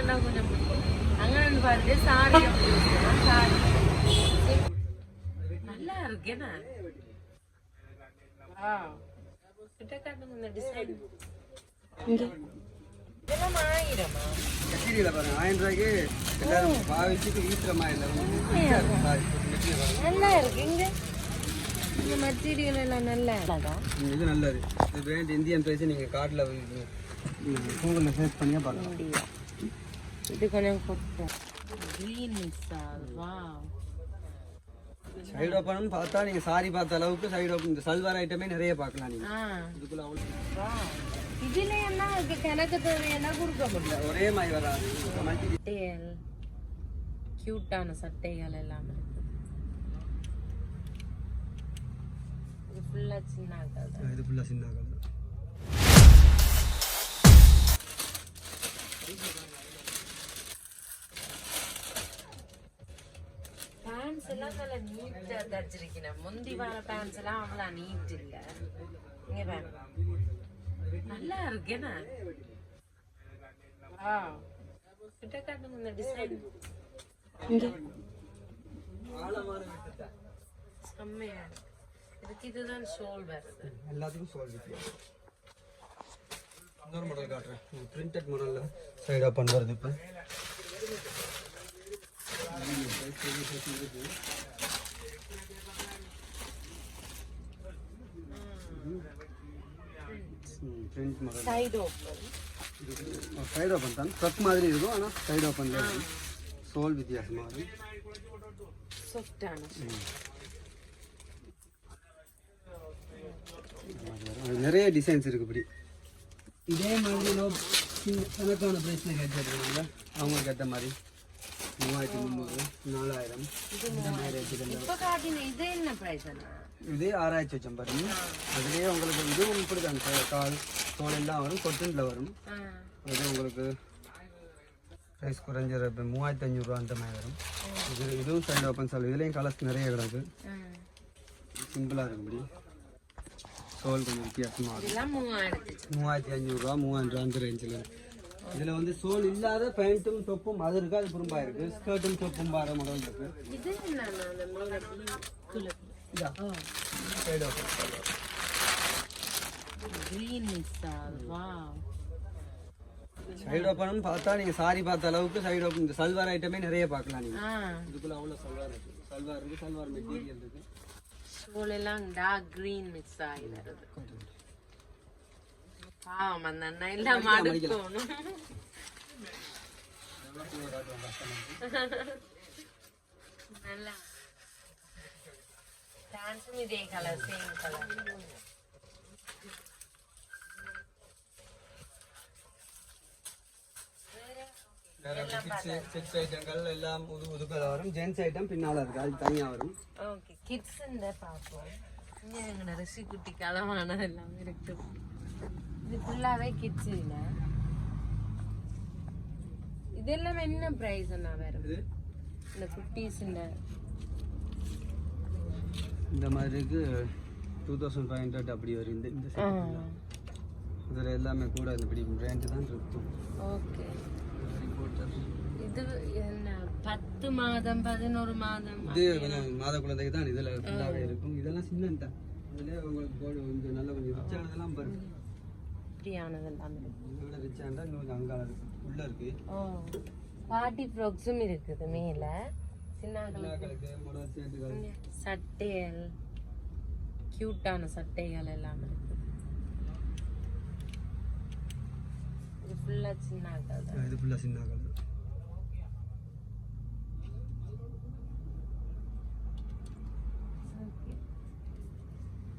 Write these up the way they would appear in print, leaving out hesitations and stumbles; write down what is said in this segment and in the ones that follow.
என்ன கொஞ்சம் அங்கே பாருங்க சாரி சாரி நல்லா இருக்கு என்ன கிட்ட காட்டுங்க இந்த டிசைன் இங்க இதெல்லாம் 1000-ஆ கட்டிரியில பாருங்க 1000 ரூபாய்க்கு எல்லாரும் பாவிச்சுட்டு வீசுற மாதிரி நல்லா இருக்கு இங்க இந்த மெட்டீரியல் எல்லாம் நல்லா இது நல்லது இது பிராண்ட் இந்தியன் பிரைஸ் நீங்க கார்டுல கூகுள்ல சர்ச் பண்ணியா பார்க்கலாம் இது கொஞ்சம் கொடுப்போம் கிரீன் மிக்ஸா வா சைடு ஓப்பன் பார்த்தா நீங்க சாரி பார்த்த அளவுக்கு சைடு ஓப்பன் இந்த சல்வார் ஐட்டமே நிறைய பார்க்கலாம் நீங்க இதுக்குள்ள அவ்வளவு இதுல என்ன கணக்கு தேவையெல்லாம் கொடுக்க முடியும் ஒரே மாதிரி வராது கியூட்டான சட்டைகள் எல்லாம் இருக்கு இது ஃபுல்லா சின்ன ஆட்கள் தான் இது ஃபுல்லா சின்ன ஆட்கள் தான் பேண்ட்ஸ் எல்லாம் நல்ல நீட்டா தச்சிருக்கேன் முந்தி வர பேண்ட்ஸ் எல்லாம் அவ்வளவு நீட் இல்ல இங்க பாருங்க நல்லா இருக்கு என்ன கிட்ட காட்டுங்க இந்த டிசைன் இங்க செம்மையா இதுக்கு இதுதான் ஷோல் வருது எல்லாத்துக்கும் ஷோல் வித்தியாசம் இன்னொரு மாடல் காட்டுறேன் பிரிண்டட் மாடல்ல சைடு ஓப்பன் வருது இப்போ சைடு ஓப்பன் சைடு ஓப்பன் தான் ட்ரக் மாதிரி இருக்கும் ஆனால் சைடு ஓப்பன் தான் சோல் வித்தியாசமாக இருக்கும் நிறைய டிசைன்ஸ் இருக்கு இப்படி இதே மாதிரி கணக்கான ப்ரைஸில் கேட்டுருக்காங்க அவங்களுக்கு ஏற்ற மாதிரி 3300 4000 இந்த மாதிரி இது என்ன பிரைஸ் இதே 6000 வச்சோம் பாருங்க அதுலேயே உங்களுக்கு இதுவும் இப்படி தான் கால் தோல் எல்லாம் வரும் கொட்டனில் வரும் அது உங்களுக்கு ப்ரைஸ் குறைஞ்ச 3500 ரூபா அந்த மாதிரி வரும் இதுவும் சைடு ஓப்பன் சால் இதுலேயும் கலர்ஸ் நிறைய கிடக்கு சிம்பிளாக இருக்கும்படி சோல் கொஞ்சம் வித்தியாசமாக இருக்கும் 3500 ரூபா 3000 ரூபா அந்த ரேஞ்சில் இதில் வந்து சோல் இல்லாத பேண்ட்டும் தொப்பும் அது இருக்கு அது குறும்பா இருக்கு ஸ்கர்ட்டும் தொப்பும் பாரு மாடல் இருக்கு சைடு ஓப்பன் சைடு ஓப்பன் பார்த்தா நீங்க சாரி பார்த்த அளவுக்கு சைடு ஓப்பன் இந்த சல்வார் ஐட்டமே நிறைய பார்க்கலாம் நீங்க இதுக்குள்ள அவ்வளவு சல்வார் இருக்கு சல்வார் மெட்டீரியல் இருக்கு ஷோல் எல்லாம் டார்க் கிரீன் மிக்ஸ் ஆகி வருது பாவம் அந்த அண்ணா எல்லாம் மடுக்கணும் நல்லா டான்ஸும் இதே கலர் சேம் கலர் கிட்ஸ் ஐட்டங்கள் எல்லாம் உதுக்கல வரும் ஜென்ஸ் ஐட்டம் பின்னால இருக்கு அது தனியா வரும் ஓகே கிட்ஸ் இந்த பாப்போம் இங்க எங்க ரசி குட்டி கலவானது எல்லாம் இருக்கு இது ஃபுல்லாவே கிட்ஸ் இல்ல இதெல்லாம் என்ன பிரைஸ் அண்ணா வரும் இந்த குட்டீஸ் இந்த மாதிரிக்கு 2500 அப்படி வரும் இந்த செட் இதுல எல்லாமே கூட இந்த இப்படி ரேஞ்ச் தான் இருக்கும் ஓகே இது என்ன 10 மாதம் 11 மாதம் இது கொஞ்சம் மாத குழந்தைக்கு தான் இதுல ஃபுல்லாவே இருக்கும் இதெல்லாம் சின்னதா இதுல உங்களுக்கு போடு கொஞ்சம் நல்ல கொஞ்சம் ரிச்சானதெல்லாம் பாருங்க இப்படியானதெல்லாம் இருக்கு இதோட ரிச்சாண்டா இன்னும் அங்கால இருக்கு உள்ள இருக்கு பார்ட்டி ஃப்ராக்ஸும் இருக்குது மேல சின்னங்களுக்கு மாடல் சேட்டுகள் சட்டைகள் கியூட்டான சட்டைகள் எல்லாம் இருக்கு இது ஃபுல்லா சின்ன ஆட்கள் தான் இது ஃபுல்லா சின்ன ஆட்கள்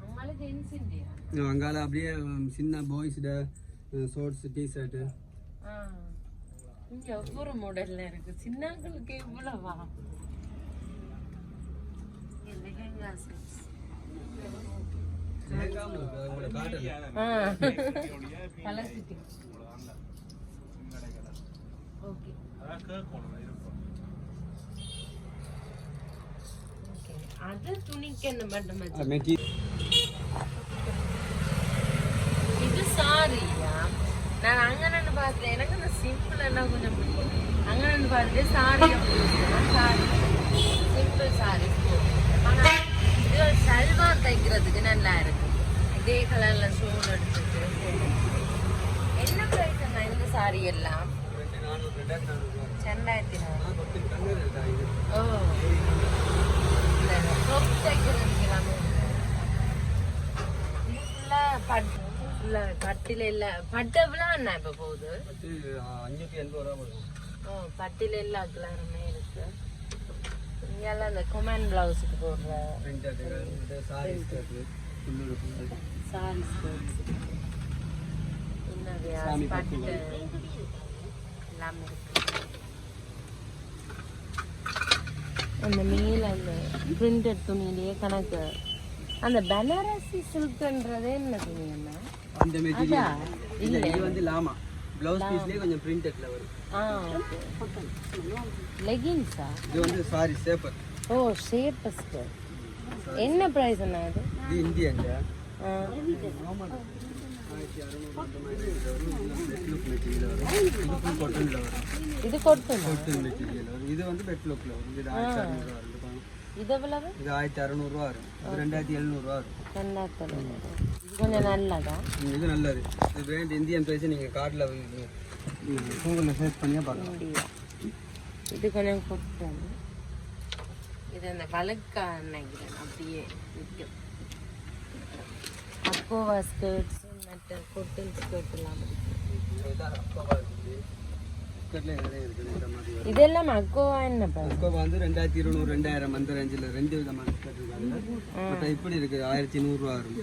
அம்மால ஜென்ஸ் இந்தியா அங்கால அப்படியே சின்ன பாய்ஸ் ஷார்ட்ஸ் டி-ஷர்ட் இங்க ஒவ்வொரு மாடல்ல இருக்கு சின்னங்களுக்கு இவ்வளவா அது துணிக்கு என்ன மட்டும் இது சாரியா நான் அங்க பார்த்தேன் எனக்கு அந்த சிம்பிள் எல்லாம் கொஞ்சம் பார்த்து சாரி சாரி சிம்பிள் சாரீஸ் ஆனால் இது சல்வார் தைக்கிறதுக்கு நல்லா இருக்கு இதே கலர்ல ஷோல் எடுத்துட்டு என்ன பிரைஸ் அண்ணா இந்த சாரி எல்லாம் 2400 ஓ ஃப்ராக் தைக்கிறதுக்கு எல்லாமே இது ஃபுல்லா பட்டில இல்ல பட்டு எவ்வளோ அண்ணா இப்ப போகுது 580 ரூபா போடுவோம். ஓ பட்டில எல்லா கலருமே இருக்கு இங்கெல்லாம் இந்த கொமன் பிளவுஸுக்கு போடுற சாரி ஸ்கர்ட்ஸ் என்னது பட்டு எல்லாமே இருக்கு அந்த மேல அந்த பிரிண்டட் துணியிலேயே கணக்கு அந்த பனாரசி சில்க்ன்றதே என்ன துணி என்ன அந்த மெட்டீரியல் இல்ல இது வந்து லாமா ப்ளவுஸ் பீஸ்லயே கொஞ்சம் பிரிண்டட்ல வரும் ஓகே லெகின்ஸா இது வந்து சாரி சேப்பர் ஓ ஷேப்பஸ்ட் என்ன பிரைஸ் அண்ணா இது இது இந்தியன் இது கொட்டன் மெட்டீரியல் வரும் இது வந்து பெட் லுக்ல வரும் இது 1600 ரூபா வரும் இது எவ்வளவு இது 1600 ரூபா வரும் இது 2700 ரூபா வரும் 2700 இது கொஞ்சம் நல்லதா இது நல்லது இது பிராண்ட் இந்தியன் பிரைஸ் நீங்க கார்டுல கூகுள்ல சர்ச் பண்ணியா பார்க்கலாம் இது கொஞ்சம் கொட்டன் இது அந்த வழக்கா நினைக்கிறேன் அப்படியே விற்கும் அக்கோவா ஸ்கர்ட்ஸ் மற்ற கொட்டன் ஸ்கர்ட் எல்லாம் இதெல்லாம் அக்கோவா என்ன அக்கோவா வந்து 2200 2000 அந்த ரேஞ்சில் ரெண்டு விதமான ஸ்கர்ட் இருக்காங்க இப்படி இருக்கு 1100 ரூபா வரும்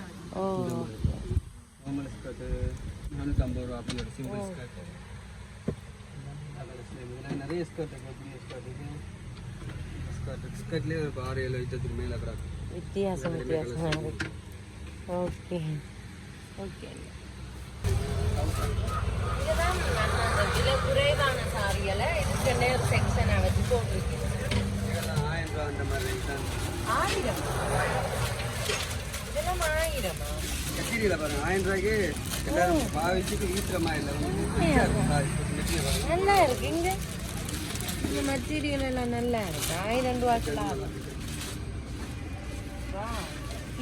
நார்மல் ஸ்கர்ட் 450 ரூபா அப்படி ஒரு சிம்பிள் ஸ்கர்ட் நிறைய ஸ்கர்ட் ஸ்கர்ட்லேயே ஒரு 6-7 ஐட்டத்துக்கு மேலே வித்தியாசமாக இருக்கு ஓகே ஓகே இதுதான் அந்த விலை குறைவான சாரிகளை இதுக்குன்னே ஒரு செக்ஷனை வச்சு போட்டிருக்கேன் 1000 ரூபா அந்த மாதிரி 1000 இதெல்லாம் 1000-ஆ மெட்டீரியல் பாருங்க 1000 ரூபாய்க்கு எல்லாரும் பாவிச்சுக்கு வீட்டுற மாதிரி இல்லை நல்லா இருக்கு இங்க இந்த மெட்டீரியல் எல்லாம் நல்லா இருக்கு 1000 ரூபாய்க்கு லாபம்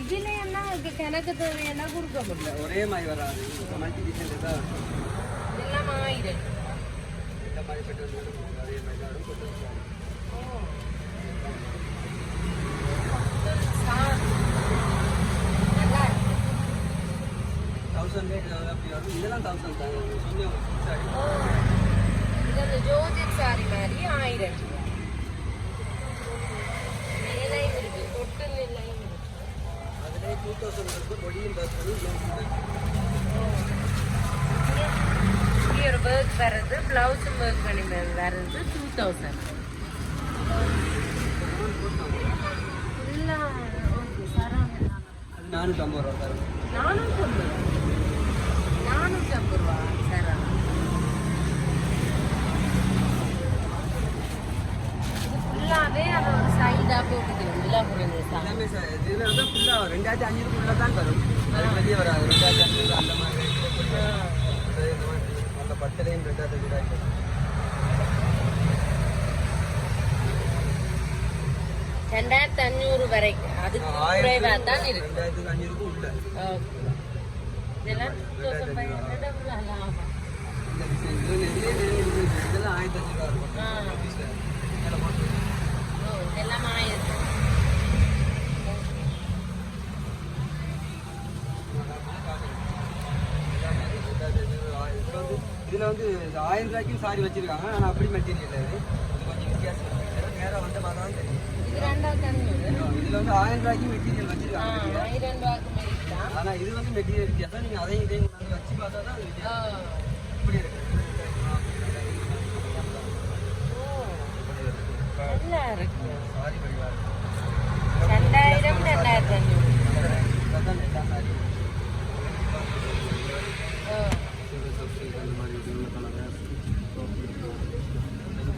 இதுல எல்லாம் கணக்கு தேவையெல்லாம் கொடுக்க முடியல ஒரே மாதிரி வராது மல்டி டிசைன் தான் இதெல்லாம் 1000 இந்த மாதிரி பெட்ரோல் அதே மாதிரி தான் வரும் நல்லா இருக்கு 1000 ரேட் அப்படி வரும் இதெல்லாம் 1000 தான் சொன்ன இது அந்த ஜோர்ஜெட் சாரி மாதிரி 1000 மேலையும் இருக்கு கொட்டன் எல்லாம் இருக்கு அதிலே 2000 இருக்கு பொடியும் பேசுறது இங்கே ஒரு ஒர்க் வருது பிளவுஸும் ஒர்க் பண்ணி வருது 2000 ஃபுல்லாக ஓகே சரௌண்ட் 450 ரூபா தரும் 450 ரூபா சரௌண்ட் இது ஃபுல்லாகவே அதை ஒரு சைடாக போட்டுது இல்லை புரியுது எல்லாமே இதில் வந்து ஃபுல்லாக 2500 தான் வரும் அது வெளியே வராது 2500 அந்த மாதிரி அந்த பட்டரையும் 2500 ரூபாய்க்கு 2500 வரைக்கும் அதுக்கு குறைவாக தான் இருக்கு 2500 உள்ள ஓகே இதெல்லாம் 2500 லாபம் இந்த டிசைன் இதெல்லாம் 1500 ரூபா இருக்கும் ஓ இதெல்லாம் 1000 இதில் வந்து 1000 ரூபாய்க்கும் சாரி வச்சிருக்காங்க ஆனால் அப்படி மெட்டீரியல் இது கொஞ்சம் வித்தியாசம் நேராக வந்து பார்த்தா தெரியும் இது 2500 இதில் வந்து 1000 ரூபாய்க்கும் மெட்டீரியல் வச்சிருக்காங்க 1000 ரூபாய்க்கு மேலே ஆனால் இது வந்து மெட்டீரியல் வித்தியாசம் நீங்கள் அதையும் இதையும் கொண்டு வச்சு பார்த்தா தான் அது வித்தியாசம் இப்படி இருக்கு நல்லா இருக்கு சாரி படிவா 2000 2500 அதான் எல்லா சாரி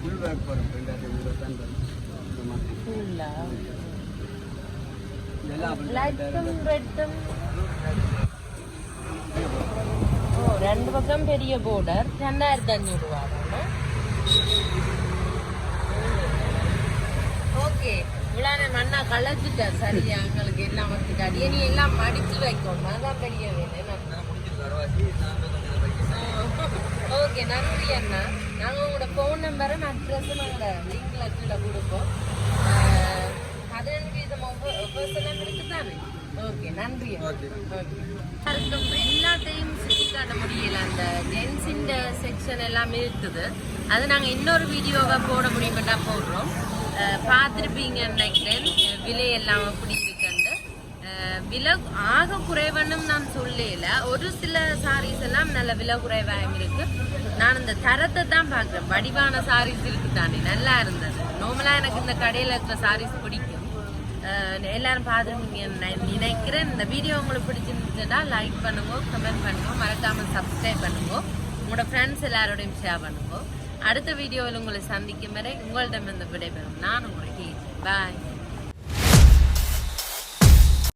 ஃபுல் பேக் வரும் 2500 தான் வரும் இந்த மாதிரி ஃபுல்லா இதெல்லாம் லைட்டும் ரெட்டும் ஓ ரெண்டு பக்கம் பெரிய border 2500 ரூபா தானே களைச்சிட்டேன் சரியா எங்களுக்கு எல்லாம் வந்துட்டு அடியே நீ எல்லாம் மடிச்சு வைக்கணும் அதான் பெரிய வேலை ஓகே நன்றி அண்ணா நாங்கள் உங்களோட ஃபோன் நம்பரும் அட்ரஸும் நாங்கள் லிங்க்ல கீழே கொடுப்போம் 15% இருக்குதானே ஓகே நன்றி எல்லாத்தையும் சுற்றி காட்ட முடியல அந்த ஜென்ஸின் செக்ஷன் எல்லாம் இருக்குது அது நாங்கள் இன்னொரு வீடியோவை போட முடியுமாட்டா போடுறோம் பார்த்துருப்பீங்கன்னு நினைக்கிறேன் விலை எல்லாம் அப்படி இருக்குன்னு விலை ஆக குறைவனும் நான் சொல்லல ஒரு சில சாரீஸ் எல்லாம் நல்ல விலை குறைவாக இருக்கு நான் இந்த தரத்தை தான் பார்க்குறேன் வடிவான சாரீஸ் இருக்கு தானே நல்லா இருந்தது நார்மலாக எனக்கு இந்த கடையில் இருக்கிற சாரீஸ் பிடிக்கும் எல்லாரும் பார்த்துருப்பீங்க நினைக்கிறேன் இந்த வீடியோ உங்களுக்கு பிடிச்சிருந்துச்சுன்னா லைக் பண்ணுங்க கமெண்ட் பண்ணுங்க மறக்காமல் சப்ஸ்கிரைப் பண்ணுங்க உங்களோட ஃப்ரெண்ட்ஸ் எல்லாரோடையும் ஷேர் பண்ணுங்க அடுத்த வீடியோவில் உங்களை சந்திக்கும் வரை உங்களிடமிருந்து விடைபெறும் நான் உங்களுக்கு பாய்